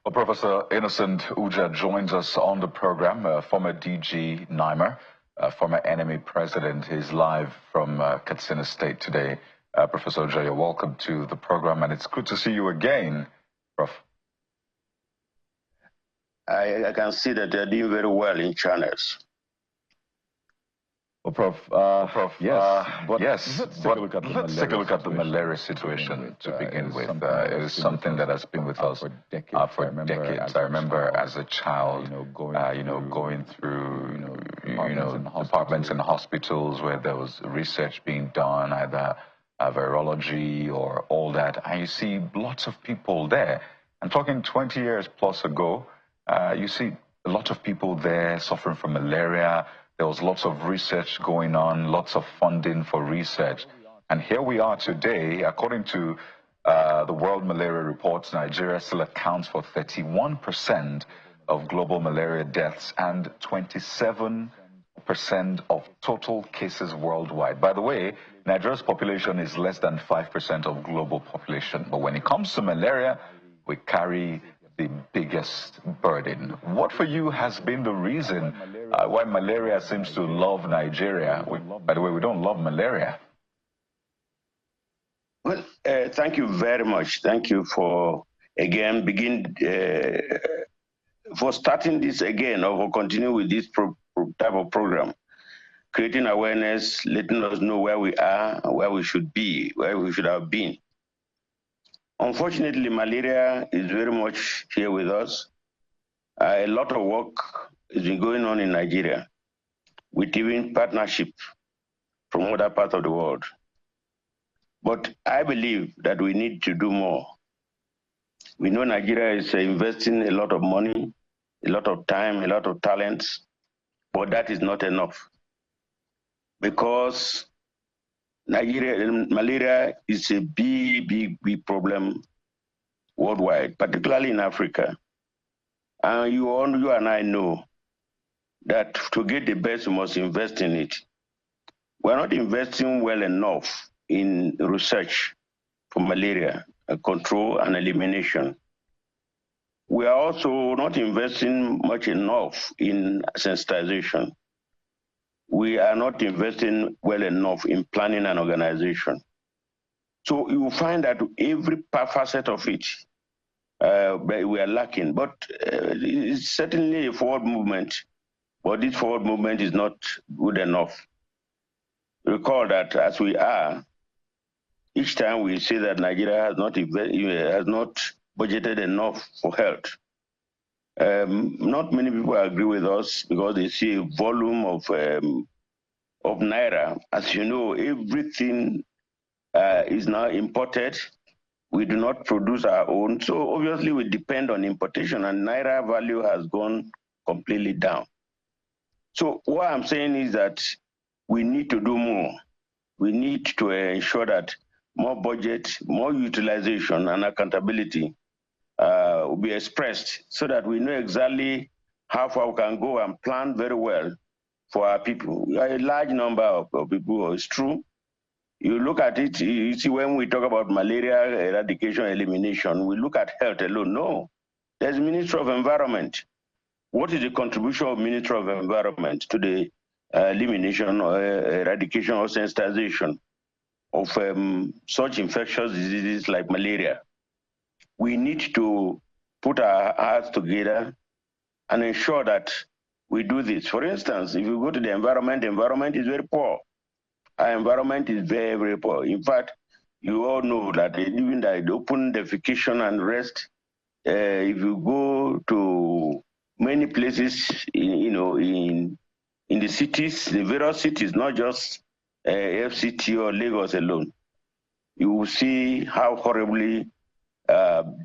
Well, Professor Innocent Uja joins us on the program, former DG NIMR, former enemy president. He's live from Katsina State today. Professor Uja, you're welcome to the program, and it's good to see you again, Prof. I can see that they're doing very well in channels. Well, Prof, yes, let's take a look at the malaria situation to begin with. It is something that has been with us for decades. I remember as a child, going through, departments and hospitals where there was research being done, either virology or all that, and you see lots of people there. I'm talking 20 years plus ago, you see a lot of people there suffering from malaria. There was lots of research going on, lots of funding for research. And here we are today. According to the World Malaria Reports, Nigeria still accounts for 31% of global malaria deaths and 27% of total cases worldwide. By the way, Nigeria's population is less than 5% of global population. But when it comes to malaria, we carry the biggest burden. What for you has been the reason why malaria seems to love Nigeria? By the way, we don't love malaria. Well, thank you very much. Thank you for, again, for starting this again, or for continuing with this type of program, creating awareness, letting us know where we are, where we should be, where we should have been. Unfortunately, malaria is very much here with us. A lot of work has been going on in Nigeria with even partnership from other parts of the world. But I believe that we need to do more. We know Nigeria is investing a lot of money, a lot of time, a lot of talents, but that is not enough. Because malaria is a big problem worldwide, particularly in Africa. And you and I know that to get the best, we must invest in it. We're not investing well enough in research for malaria, control and elimination. We are also not investing much enough in sensitization. We are not investing well enough in planning and organization. So you will find that every facet of it, we are lacking. But it's certainly a forward movement, but this forward movement is not good enough. Recall that as we are, each time we say that Nigeria has not budgeted enough for health. Not many people agree with us because they see a volume of Naira. As you know, everything is now imported. We do not produce our own. So obviously we depend on importation, and Naira value has gone completely down. So what I'm saying is that we need to do more. We need to ensure that more budget, more utilization and accountability will be expressed so that we know exactly how far we can go and plan very well for our people. We are a large number of people, it's true. You look at it, you see when we talk about malaria eradication, elimination, we look at health alone. No, there's Ministry of Environment. What is the contribution of Ministry of Environment to the elimination or eradication or sensitization of such infectious diseases like malaria? We need to put our hearts together and ensure that we do this. For instance, if you go to the environment is very poor. Our environment is very, very poor. In fact, you all know that even the open defecation and rest, if you go to many places, in the cities, the various cities, not just FCT or Lagos alone, you will see how horribly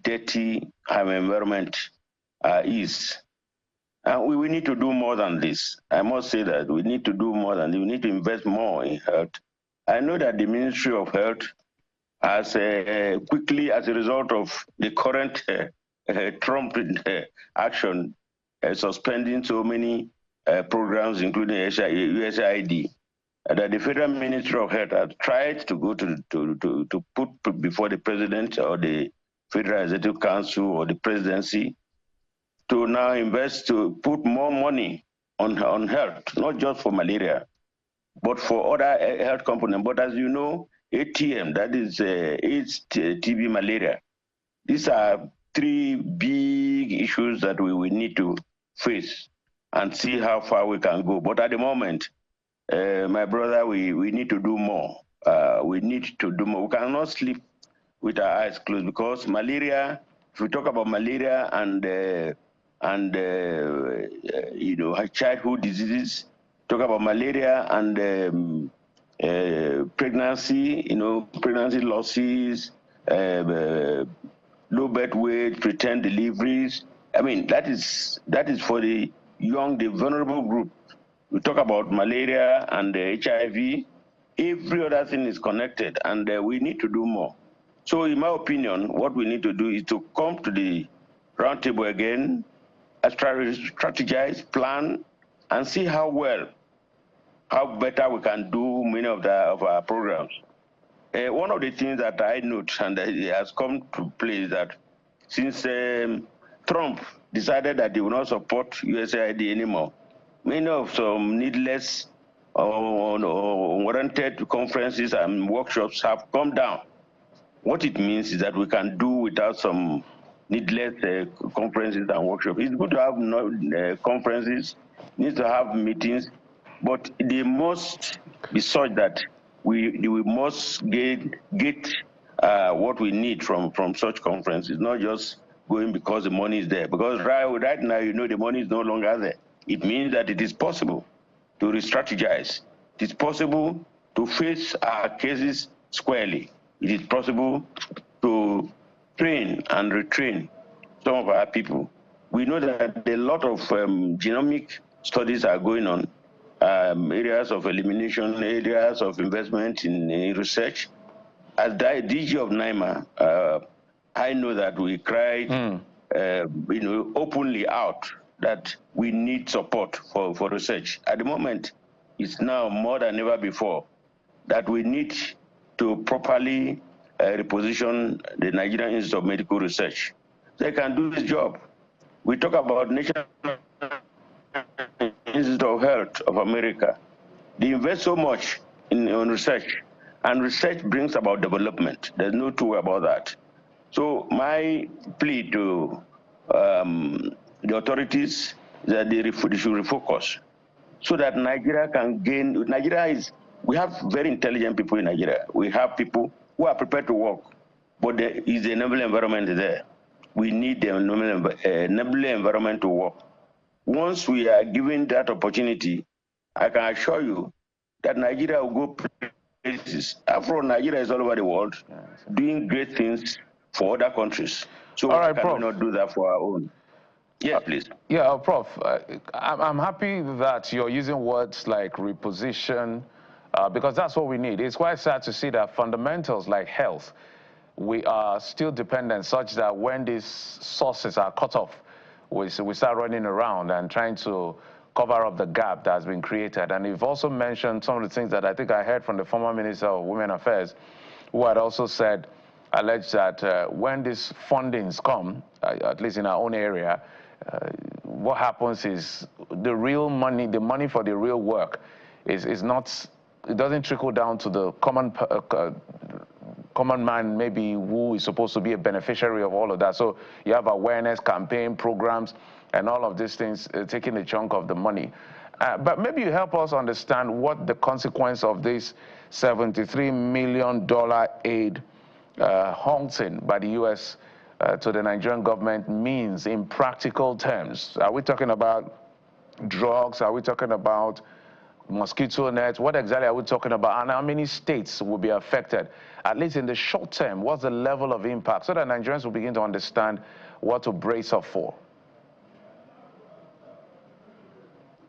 dirty our environment is. And we need to do more than this. I must say that we need to do more than this. We need to invest more in health. I know that the Ministry of Health has quickly, as a result of the current Trump action, suspending so many programs, including USAID, that the Federal Ministry of Health has tried to go to put before the President or the Federal Executive Council or the Presidency to now invest, to put more money on health, not just for malaria, but for other health components. But as you know, ATM, that is AIDS, TB, malaria. These are three big issues that we will need to face and see how far we can go. But at the moment, my brother, we need to do more. We need to do more. We cannot sleep with our eyes closed, because malaria, if we talk about malaria and you know, childhood diseases, talk about malaria and pregnancy, you know, pregnancy losses, low birth weight, preterm deliveries. I mean, that is for the young, the vulnerable group. We talk about malaria and HIV. Every other thing is connected, and we need to do more. So in my opinion, what we need to do is to come to the round table again, strategize, plan, and see how better we can do many of our programs. One of the things that I note, and it has come to play, is that since Trump decided that he will not support USAID anymore, many of some needless or unwarranted conferences and workshops have come down. What it means is that we can do without some needless conferences and workshops. It's good to have conferences, need to have meetings, but they must be such that we must get what we need from such conferences, not just going because the money is there. Because right now, you know, the money is no longer there. It means that it is possible to re-strategize. It is possible to face our cases squarely. It is possible to train and retrain some of our people. We know that a lot of genomic studies are going on, areas of elimination, areas of investment in research. As the DG of NIMR, I know that we cried you know, openly out that we need support for research. At the moment, it's now more than ever before that we need to properly reposition the Nigerian Institute of Medical Research. They can do this job. We talk about National Institute of Health of America. They invest so much in research, and research brings about development. There's no two way about that. So my plea to the authorities is that they should refocus so that Nigeria can gain. We have very intelligent people in Nigeria. We have people who are prepared to work, but there is a enabling environment there. We need the enabling environment to work. Once we are given that opportunity, I can assure you that Nigeria will go places. After all, Nigeria is all over the world, doing great things for other countries. So all right, why can Prof. we not do that for our own? Yes, please. Yeah, Prof, I'm happy that you're using words like reposition, because that's what we need. It's quite sad to see that fundamentals like health, we are still dependent such that when these sources are cut off, we start running around and trying to cover up the gap that has been created. And you've also mentioned some of the things that I think I heard from the former Minister of Women Affairs, who had also alleged that when these fundings come, at least in our own area, what happens is the real money, the money for the real work is not, it doesn't trickle down to the common man, maybe, who is supposed to be a beneficiary of all of that. So you have awareness campaign programs and all of these things taking a chunk of the money. But maybe you help us understand what the consequence of this $73 million aid halting by the U.S. To the Nigerian government means in practical terms. Are we talking about drugs? Are we talking about mosquito nets? What exactly are we talking about? And how many states will be affected? At least in the short term, what's the level of impact so that Nigerians will begin to understand what to brace up for?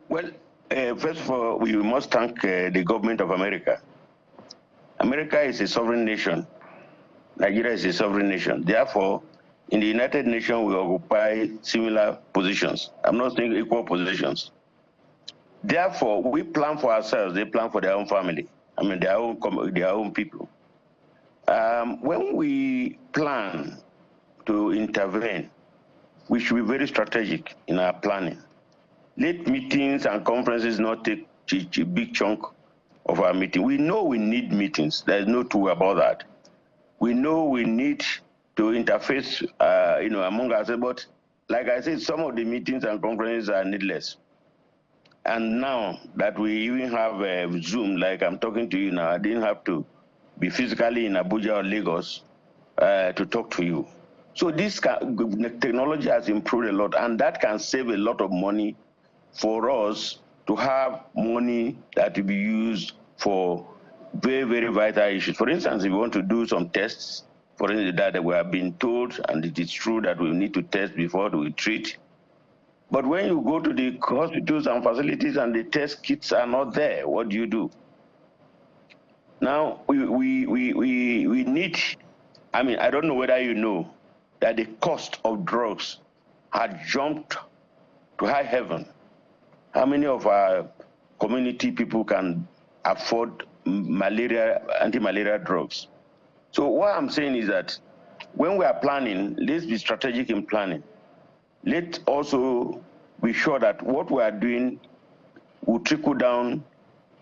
Well, first of all, we must thank the government of America. America is a sovereign nation. Nigeria is a sovereign nation. Therefore, in the United Nations, we occupy similar positions. I'm not saying equal positions. Therefore, we plan for ourselves. They plan for their own family. I mean, their own people. When we plan to intervene, we should be very strategic in our planning. Let meetings and conferences not take a big chunk of our meeting. We know we need meetings. There's no two about that. We know we need to interface, among ourselves. But like I said, some of the meetings and conferences are needless. And now that we even have Zoom, like I'm talking to you now, I didn't have to be physically in Abuja or Lagos to talk to you. So this technology has improved a lot, and that can save a lot of money for us to have money that will be used for very, very vital issues. For instance, if we want to do some tests, for instance, that we have been told, and it is true that we need to test before we treat. But when you go to the hospitals and facilities and the test kits are not there, what do you do? Now, we need, I mean, I don't know whether you know that the cost of drugs had jumped to high heaven. How many of our community people can afford malaria, anti-malaria drugs? So what I'm saying is that when we are planning, let's be strategic in planning. Let's also be sure that what we are doing will trickle down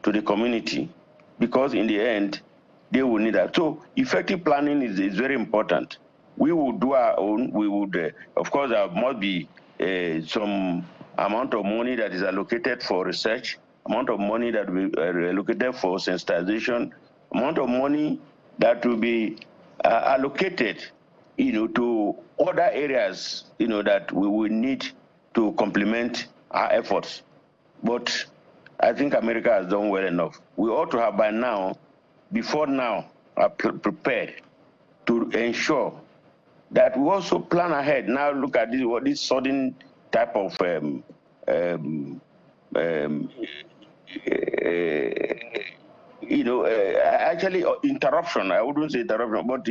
to the community, because in the end, they will need that. So effective planning is very important. We will do our own. We would, of course, there must be some amount of money that is allocated for research, amount of money that will be allocated for sensitization, amount of money that will be allocated, to other areas, that we will need to complement our efforts. But I think America has done well enough. We ought to have by now, before now, prepared to ensure that we also plan ahead. Now look at this sudden type of actually interruption. I wouldn't say interruption, but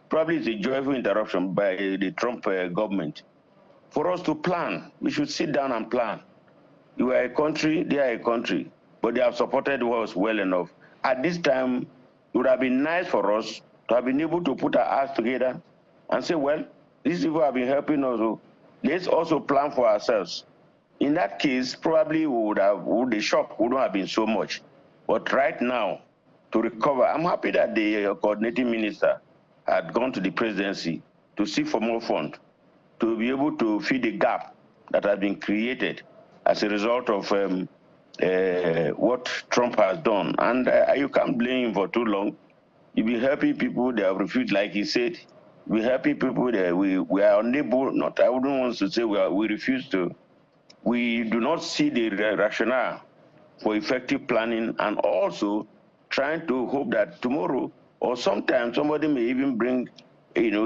probably it's a joyful interruption by the Trump government. For us to plan, we should sit down and plan. You are a country, they are a country, but they have supported us well enough. At this time, it would have been nice for us to have been able to put our hearts together and say, well, these people have been helping us. Let's also plan for ourselves. In that case, probably the shock wouldn't have been so much. But right now, to recover, I'm happy that the coordinating minister had gone to the presidency to seek for more funds to be able to fill the gap that has been created as a result of what Trump has done. And you can't blame him for too long. You've been helping people, they have refused, like he said. We're helping people that we are unable, I wouldn't want to say we refuse to. We do not see the rationale for effective planning, and also trying to hope that tomorrow or sometime somebody may even bring,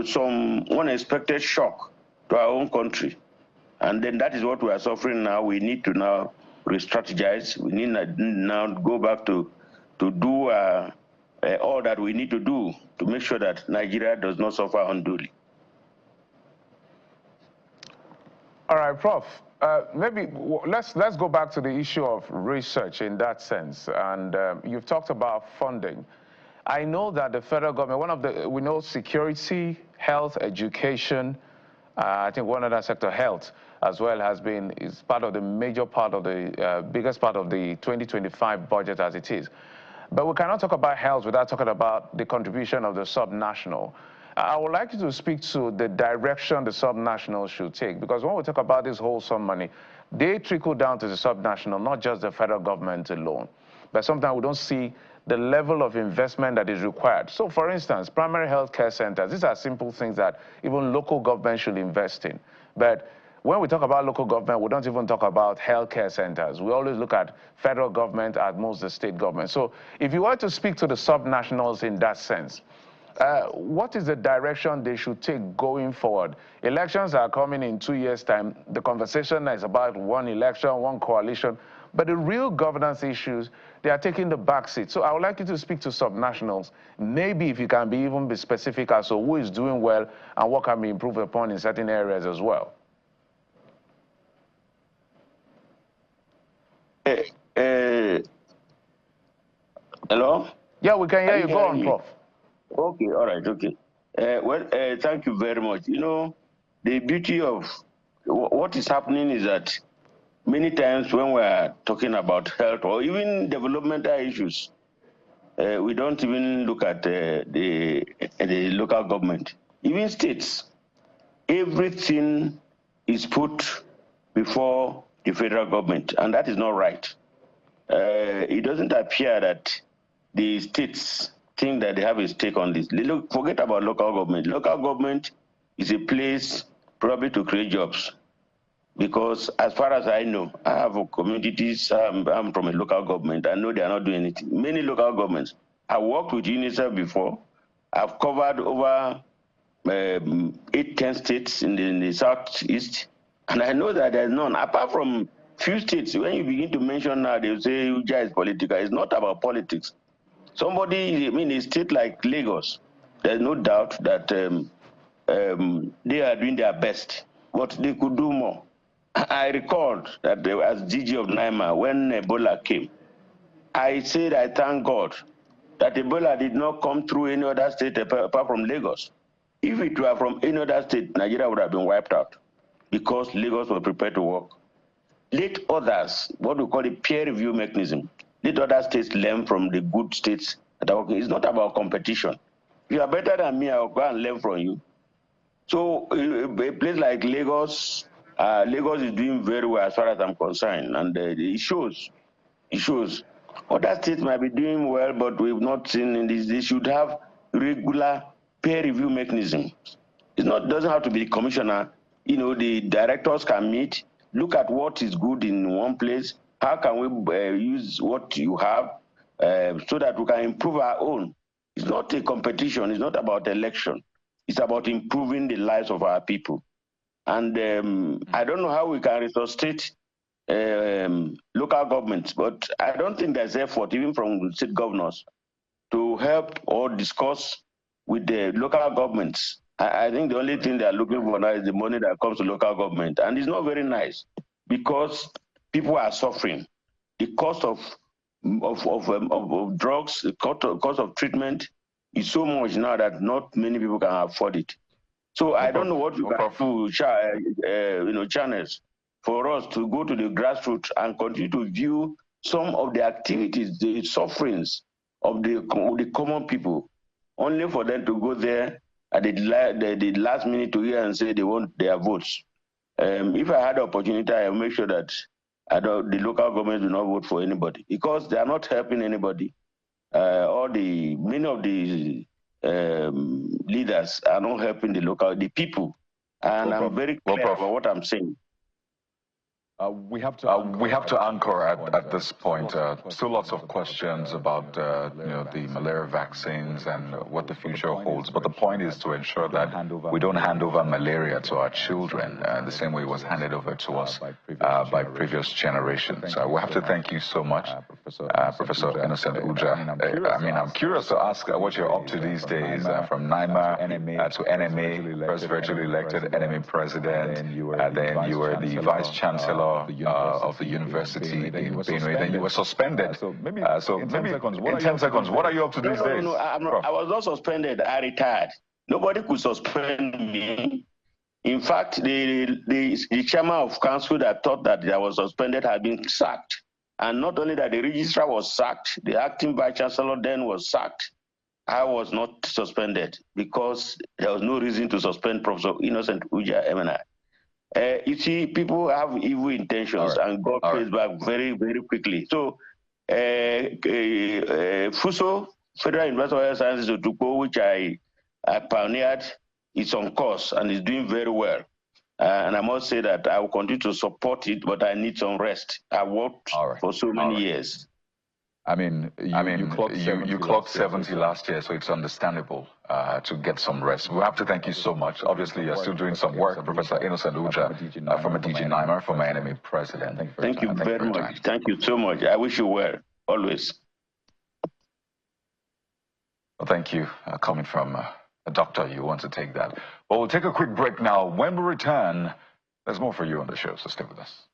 some unexpected shock to our own country. And then that is what we are suffering now. We need to now re-strategize. We need now go back to do all that we need to do to make sure that Nigeria does not suffer unduly. All right, Prof. Maybe let's go back to the issue of research in that sense. And you've talked about funding. I know that the federal government, we know security, health, education, I think one other sector, health, as well, is part of the major part of the biggest part of the 2025 budget as it is. But we cannot talk about health without talking about the contribution of the subnational. I would like you to speak to the direction the subnational should take, because when we talk about this wholesome money, they trickle down to the subnational, not just the federal government alone. But sometimes we don't see the level of investment that is required. So, for instance, primary health care centers, these are simple things that even local government should invest in. But when we talk about local government, we don't even talk about healthcare centers. We always look at federal government, at most the state government. So if you were to speak to the subnationals in that sense, what is the direction they should take going forward? Elections are coming in 2 years' time. The conversation is about one election, one coalition. But the real governance issues, they are taking the back seat. So I would like you to speak to subnationals. Maybe if you can be specific as to who is doing well and what can be improved upon in certain areas as well. Hello? Yeah, we can hear you. Go on, Prof. Okay, all right, okay. Thank you very much. The beauty of what is happening is that many times when we're talking about health or even developmental issues, we don't even look at the local government, even states. Everything is put before the federal government, and that is not right. It doesn't appear that the states think that they have a stake on this. Forget about local government. Local government is a place probably to create jobs. Because as far as I know, I have communities, I'm from a local government. I know they are not doing anything. Many local governments. I worked with UNICEF before. I've covered over 8-10 states in the southeast. And I know that there's none. Apart from few states, when you begin to mention now, they'll say Uja is political. It's not about politics. Somebody, I mean, a state like Lagos, there's no doubt that they are doing their best, but they could do more. I recalled that as DG of NIMR, when Ebola came, I said I thank God that Ebola did not come through any other state apart from Lagos. If it were from any other state, Nigeria would have been wiped out because Lagos was prepared to work. Let others, what we call a peer review mechanism, let other states learn from the good states that are working. It's not about competition. If you are better than me, I'll go and learn from you. So a place like Lagos, Lagos is doing very well as far as I'm concerned, and it shows. It shows. Other states might be doing well, but we've not seen this. They should have regular peer review mechanism. It doesn't have to be the commissioner. You know, the directors can meet, look at what is good in one place. How can we use what you have so that we can improve our own? It's not a competition. It's not about election. It's about improving the lives of our people. And I don't know how we can resuscitate local governments, but I don't think there's effort, even from state governors, to help or discuss with the local governments. I think the only thing they're looking for now is the money that comes to local government. And it's not very nice because people are suffering. The cost of drugs, the cost of treatment is so much now that not many people can afford it. So I don't know what you can do, channels for us to go to the grassroots and continue to view some of the activities, the sufferings of the common people, only for them to go there at the last minute to hear and say they want their votes. If I had the opportunity, I will make sure that the local government do not vote for anybody because they are not helping anybody. Many of the leaders are not helping the people. And I'm very clear about what I'm saying. We have to anchor at this point. Still lots of questions about the malaria vaccines and what the future holds. But the point is to ensure that we don't hand over malaria to our children the same way it was handed over to us by previous generations. We have to thank you so much, Professor Innocent Uja. I mean, I'm curious to ask what you're up to these days, from NIMR to NMA, first virtually elected NMA president, then you were the vice chancellor of the university in Benue, then you were suspended. So maybe in 10 seconds, what are you up to these days? No, I was not suspended. I retired. Nobody could suspend me. In fact, the chairman of council that thought that I was suspended had been sacked. And not only that, the registrar was sacked. The acting vice chancellor then was sacked. I was not suspended because there was no reason to suspend Professor Innocent Uja MNI. You see, people have evil intentions and God pays back very, very quickly. So, FUSO, Federal University of Health Sciences Otukpo, which I pioneered, is on course and is doing very well. And I must say that I will continue to support it, but I need some rest. I worked for so many years. I mean, you clocked 70 last year, so it's understandable to get some rest. We have to thank you so much. Obviously, you're still doing some work, Professor Innocent Uja, from a DG NIMR, from an NMA president. Thank you very much. Thank you so much. I wish you well, always. Well, thank you. Coming from a doctor, you want to take that. Well, we'll take a quick break now. When we return, there's more for you on the show, so stay with us.